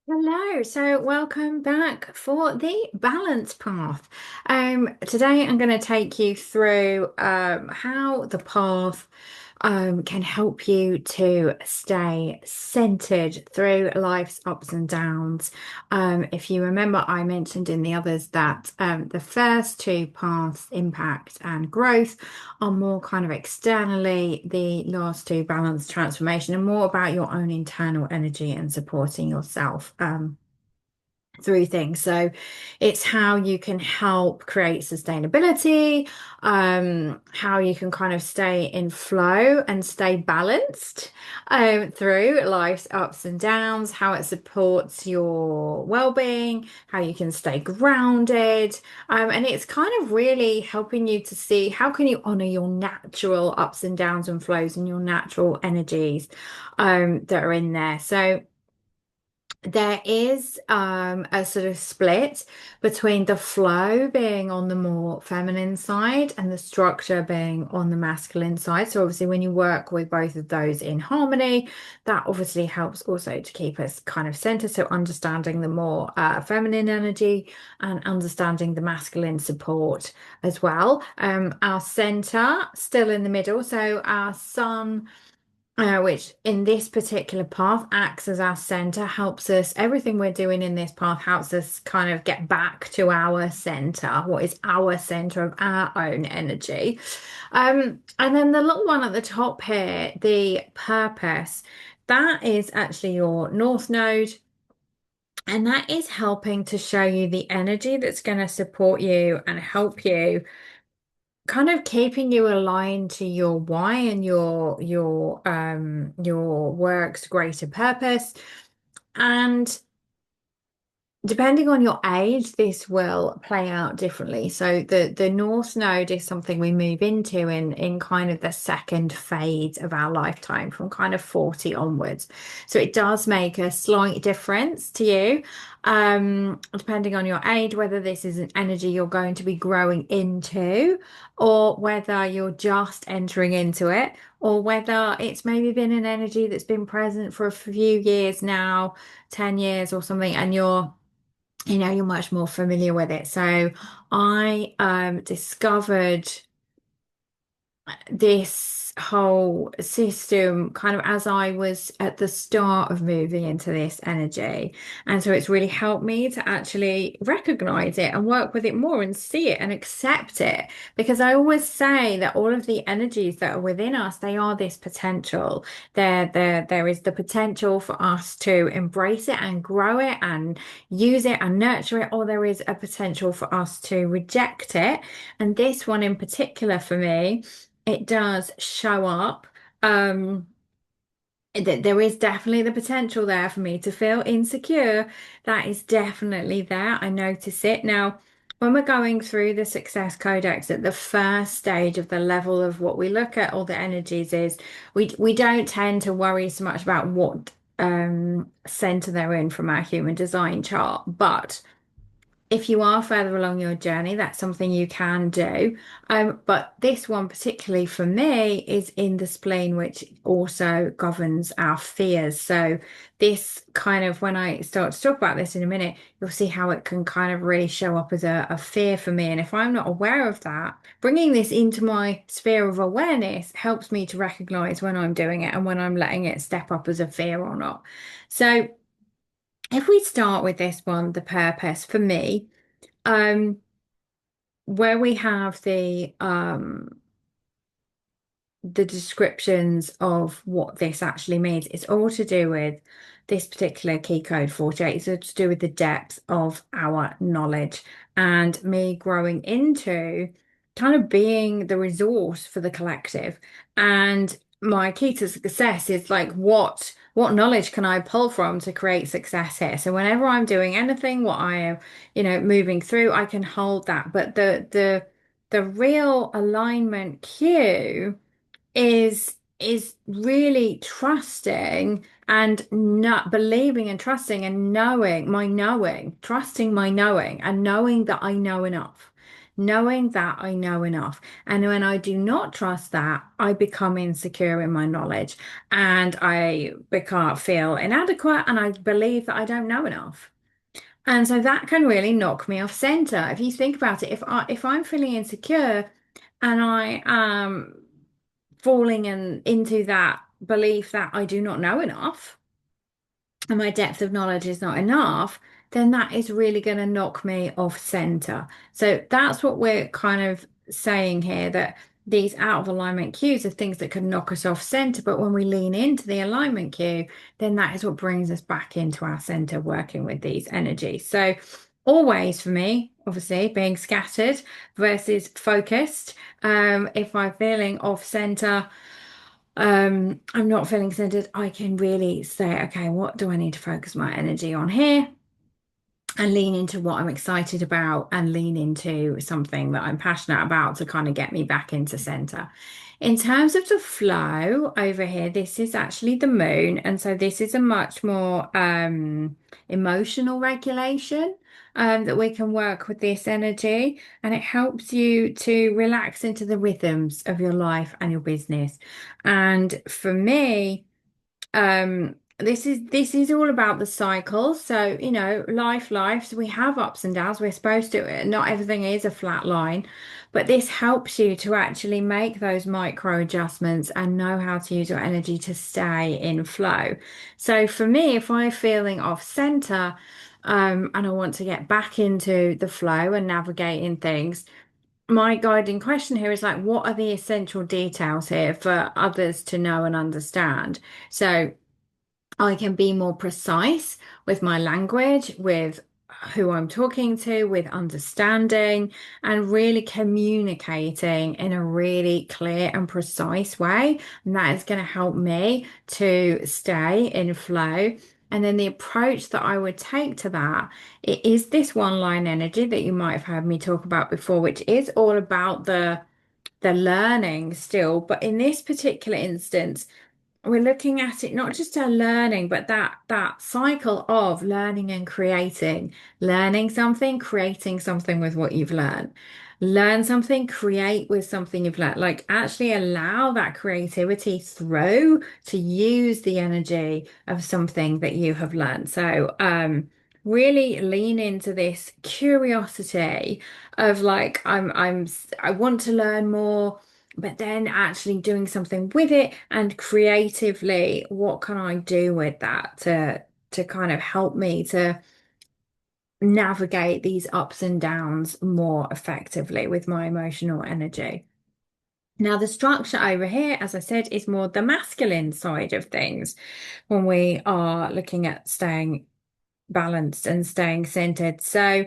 Hello, so welcome back for the balance path. Today I'm going to take you through how the path can help you to stay centered through life's ups and downs. If you remember, I mentioned in the others that the first two paths, impact and growth, are more kind of externally, the last two, balance, transformation, and more about your own internal energy and supporting yourself. Through things. So it's how you can help create sustainability, how you can kind of stay in flow and stay balanced through life's ups and downs, how it supports your well-being, how you can stay grounded. And it's kind of really helping you to see how can you honor your natural ups and downs and flows and your natural energies that are in there. So there is a sort of split between the flow being on the more feminine side and the structure being on the masculine side. So obviously when you work with both of those in harmony, that obviously helps also to keep us kind of centered. So understanding the more feminine energy and understanding the masculine support as well. Our center still in the middle. So our sun, which in this particular path acts as our center, helps us, everything we're doing in this path helps us kind of get back to our center, what is our center of our own energy. And then the little one at the top here, the purpose, that is actually your north node. And that is helping to show you the energy that's going to support you and help you, kind of keeping you aligned to your why and your work's greater purpose. And depending on your age, this will play out differently. So the North Node is something we move into in kind of the second phase of our lifetime, from kind of 40 onwards. So it does make a slight difference to you, depending on your age, whether this is an energy you're going to be growing into, or whether you're just entering into it, or whether it's maybe been an energy that's been present for a few years now, 10 years or something, and you're much more familiar with it. So I discovered this whole system kind of as I was at the start of moving into this energy. And so it's really helped me to actually recognize it and work with it more and see it and accept it. Because I always say that all of the energies that are within us, they are this potential. There is the potential for us to embrace it and grow it and use it and nurture it, or there is a potential for us to reject it. And this one in particular for me, it does show up. There is definitely the potential there for me to feel insecure. That is definitely there. I notice it. Now, when we're going through the Success Codex at the first stage of the level of what we look at all the energies is we don't tend to worry so much about what center they're in from our human design chart. But if you are further along your journey, that's something you can do. But this one, particularly for me, is in the spleen, which also governs our fears. So, this kind of, when I start to talk about this in a minute, you'll see how it can kind of really show up as a fear for me. And if I'm not aware of that, bringing this into my sphere of awareness helps me to recognize when I'm doing it and when I'm letting it step up as a fear or not. So, if we start with this one, the purpose for me, um, where we have the descriptions of what this actually means, it's all to do with this particular key code 48. It's to do with the depth of our knowledge and me growing into kind of being the resource for the collective. And my key to success is like what knowledge can I pull from to create success here? So whenever I'm doing anything, what I am, moving through, I can hold that. But the real alignment cue is really trusting and not believing and trusting and knowing my knowing, trusting my knowing and knowing that I know enough. knowing that I know enough. And when I do not trust that, I become insecure in my knowledge and I become feel inadequate and I believe that I don't know enough. And so that can really knock me off center. If you think about it, if I'm feeling insecure and I am falling into that belief that I do not know enough, and my depth of knowledge is not enough, then that is really going to knock me off center. So that's what we're kind of saying here, that these out of alignment cues are things that can knock us off center. But when we lean into the alignment cue, then that is what brings us back into our center, working with these energies. So always for me, obviously, being scattered versus focused. If I'm feeling off center, I'm not feeling centered, I can really say, okay, what do I need to focus my energy on here? And lean into what I'm excited about and lean into something that I'm passionate about to kind of get me back into center. In terms of the flow over here, this is actually the moon. And so this is a much more emotional regulation that we can work with this energy. And it helps you to relax into the rhythms of your life and your business. And for me, this is all about the cycle. So, life, so we have ups and downs. We're supposed to, not everything is a flat line, but this helps you to actually make those micro adjustments and know how to use your energy to stay in flow. So for me, if I'm feeling off center, and I want to get back into the flow and navigating things, my guiding question here is like, what are the essential details here for others to know and understand? So I can be more precise with my language, with who I'm talking to, with understanding, and really communicating in a really clear and precise way. And that is going to help me to stay in flow. And then the approach that I would take to that, it is this one line energy that you might have heard me talk about before, which is all about the learning still. But in this particular instance, we're looking at it not just a learning, but that cycle of learning and creating, learning something, creating something with what you've learned. Learn something, create with something you've learned. Like actually allow that creativity through to use the energy of something that you have learned. So really lean into this curiosity of like I want to learn more, but then actually doing something with it and creatively, what can I do with that to kind of help me to navigate these ups and downs more effectively with my emotional energy. Now, the structure over here, as I said, is more the masculine side of things when we are looking at staying balanced and staying centered. So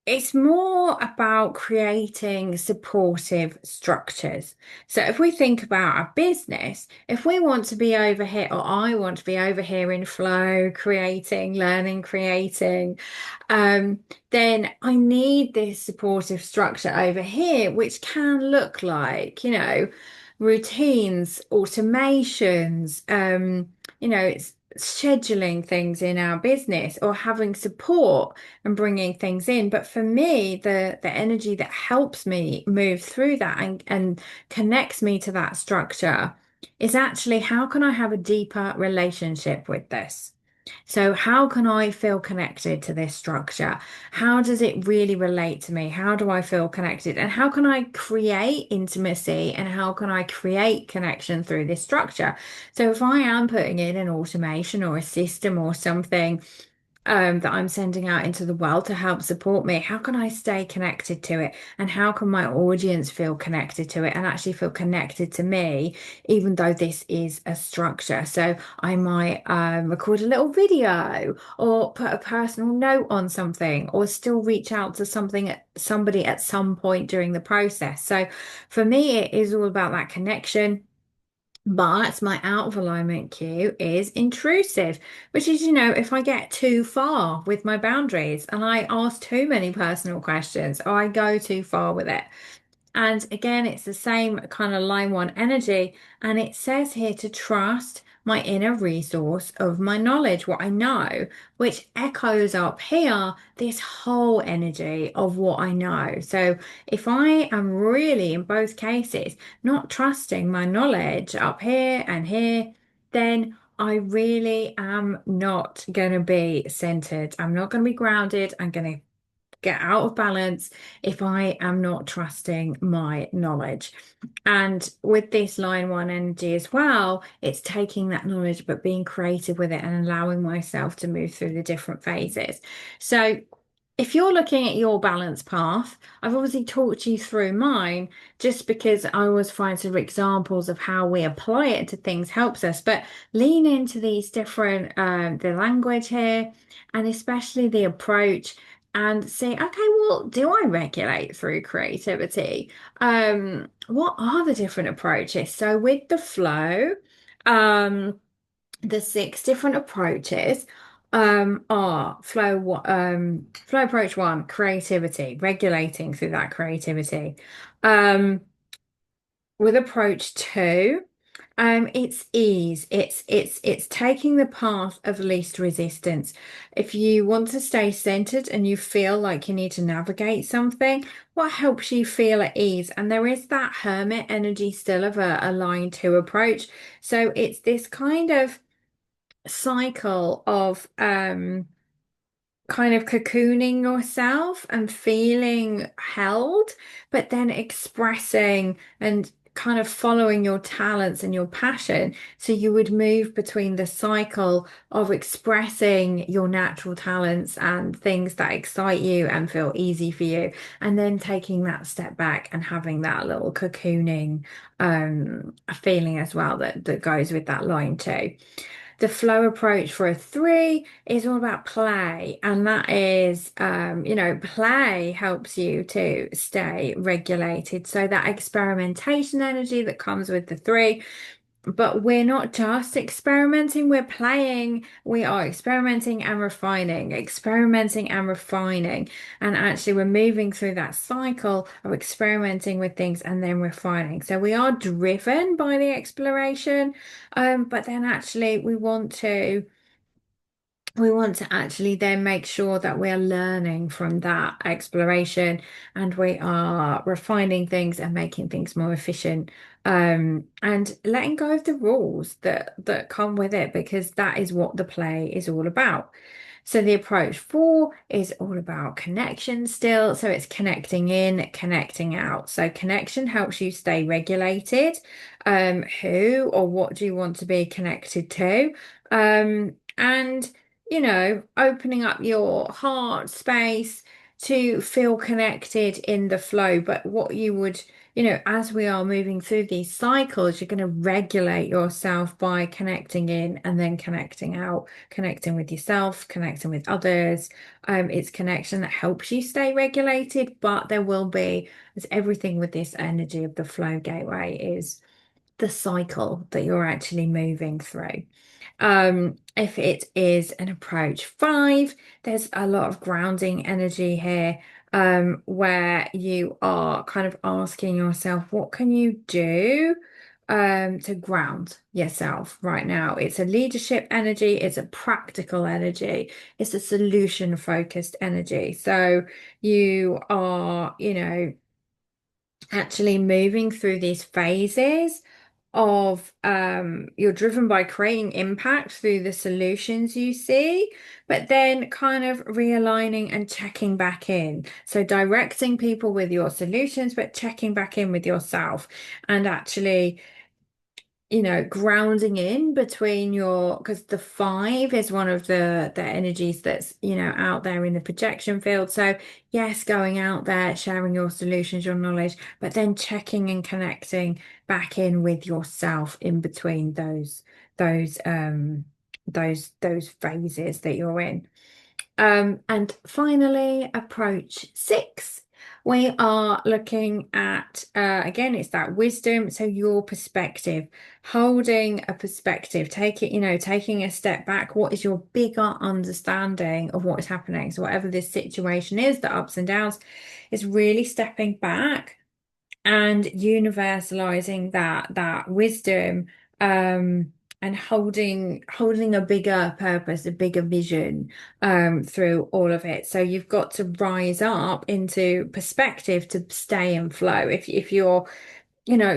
it's more about creating supportive structures. So if we think about our business, if we want to be over here, or I want to be over here in flow, creating, learning, creating, then I need this supportive structure over here, which can look like, routines, automations, it's scheduling things in our business or having support and bringing things in. But for me, the energy that helps me move through that and connects me to that structure is actually, how can I have a deeper relationship with this? So how can I feel connected to this structure? How does it really relate to me? How do I feel connected? And how can I create intimacy and how can I create connection through this structure? So if I am putting in an automation or a system or something that I'm sending out into the world to help support me, how can I stay connected to it? And how can my audience feel connected to it and actually feel connected to me, even though this is a structure? So I might record a little video or put a personal note on something or still reach out to somebody at some point during the process. So for me, it is all about that connection. But my out of alignment cue is intrusive, which is, if I get too far with my boundaries and I ask too many personal questions or I go too far with it. And again, it's the same kind of line one energy. And it says here to trust my inner resource of my knowledge, what I know, which echoes up here this whole energy of what I know. So if I am really, in both cases, not trusting my knowledge up here and here, then I really am not going to be centered. I'm not going to be grounded. I'm going to get out of balance if I am not trusting my knowledge. And with this line one energy as well, it's taking that knowledge but being creative with it and allowing myself to move through the different phases. So if you're looking at your balance path, I've obviously talked you through mine just because I always find some examples of how we apply it to things helps us. But lean into these different, the language here, and especially the approach, and say, okay, well, do I regulate through creativity? What are the different approaches? So with the flow, um, the six different approaches are flow approach one, creativity, regulating through that creativity. Um, with approach two, it's ease. It's taking the path of least resistance. If you want to stay centered and you feel like you need to navigate something, what helps you feel at ease? And there is that hermit energy still of a line two approach. So it's this kind of cycle of kind of cocooning yourself and feeling held, but then expressing and kind of following your talents and your passion. So you would move between the cycle of expressing your natural talents and things that excite you and feel easy for you, and then taking that step back and having that little cocooning feeling as well that goes with that line too. The flow approach for a three is all about play, and that is, play helps you to stay regulated. So that experimentation energy that comes with the three, but we're not just experimenting, we're playing. We are experimenting and refining. And actually, we're moving through that cycle of experimenting with things and then refining. So we are driven by the exploration, but then actually, we want to actually then make sure that we're learning from that exploration and we are refining things and making things more efficient, and letting go of the rules that come with it, because that is what the play is all about. So the approach four is all about connection still. So it's connecting in, connecting out. So connection helps you stay regulated. Who or what do you want to be connected to? And opening up your heart space to feel connected in the flow. But what you would, as we are moving through these cycles, you're going to regulate yourself by connecting in and then connecting out, connecting with yourself, connecting with others. It's connection that helps you stay regulated, but there will be, as everything with this energy of the flow gateway, is the cycle that you're actually moving through. If it is an approach five, there's a lot of grounding energy here, where you are kind of asking yourself, what can you do, to ground yourself right now? It's a leadership energy, it's a practical energy, it's a solution focused energy. So you are, actually moving through these phases of, you're driven by creating impact through the solutions you see, but then kind of realigning and checking back in. So directing people with your solutions, but checking back in with yourself, and actually, grounding in between your, because the five is one of the energies that's, out there in the projection field. So yes, going out there, sharing your solutions, your knowledge, but then checking and connecting back in with yourself in between those those phases that you're in. And finally, approach six. We are looking at, again, it's that wisdom. So your perspective, holding a perspective, taking a step back. What is your bigger understanding of what is happening? So whatever this situation is, the ups and downs, is really stepping back and universalizing that wisdom, and holding a bigger purpose, a bigger vision through all of it. So you've got to rise up into perspective to stay in flow. If you're,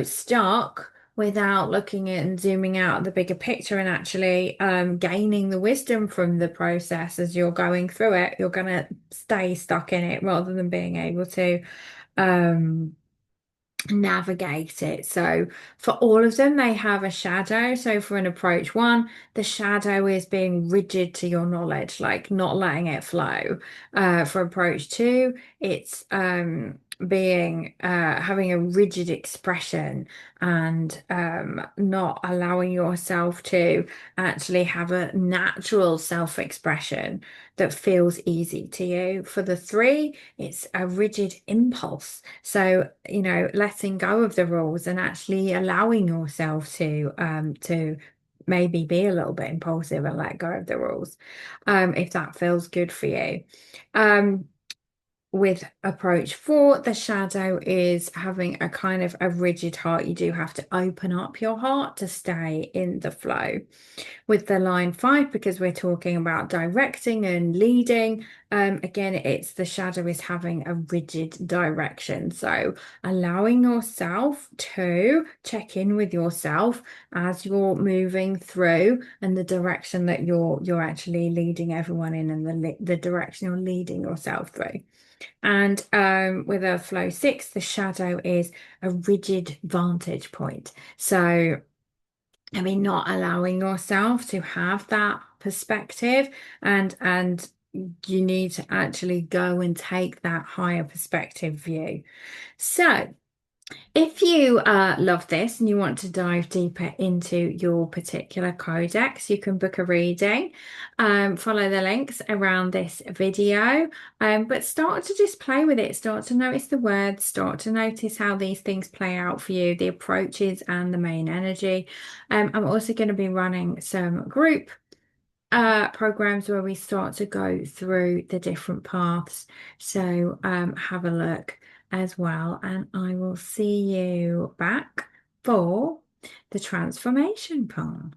stuck without looking at and zooming out the bigger picture and actually gaining the wisdom from the process as you're going through it, you're gonna stay stuck in it rather than being able to um navigate it. So for all of them, they have a shadow. So for an approach one, the shadow is being rigid to your knowledge, like not letting it flow. For approach two, it's being having a rigid expression and not allowing yourself to actually have a natural self-expression that feels easy to you. For the three, it's a rigid impulse. So, letting go of the rules and actually allowing yourself to maybe be a little bit impulsive and let go of the rules, if that feels good for you. Um, with approach four, the shadow is having a kind of a rigid heart. You do have to open up your heart to stay in the flow. With the line five, because we're talking about directing and leading, again, it's the shadow is having a rigid direction. So allowing yourself to check in with yourself as you're moving through and the direction that you're actually leading everyone in and the direction you're leading yourself through. And with a flow six, the shadow is a rigid vantage point. So, I mean, not allowing yourself to have that perspective and you need to actually go and take that higher perspective view. So, if you love this and you want to dive deeper into your particular codex, you can book a reading. Follow the links around this video, but start to just play with it. Start to notice the words, start to notice how these things play out for you, the approaches and the main energy. I'm also going to be running some group programs where we start to go through the different paths. So have a look as well, and I will see you back for the transformation path.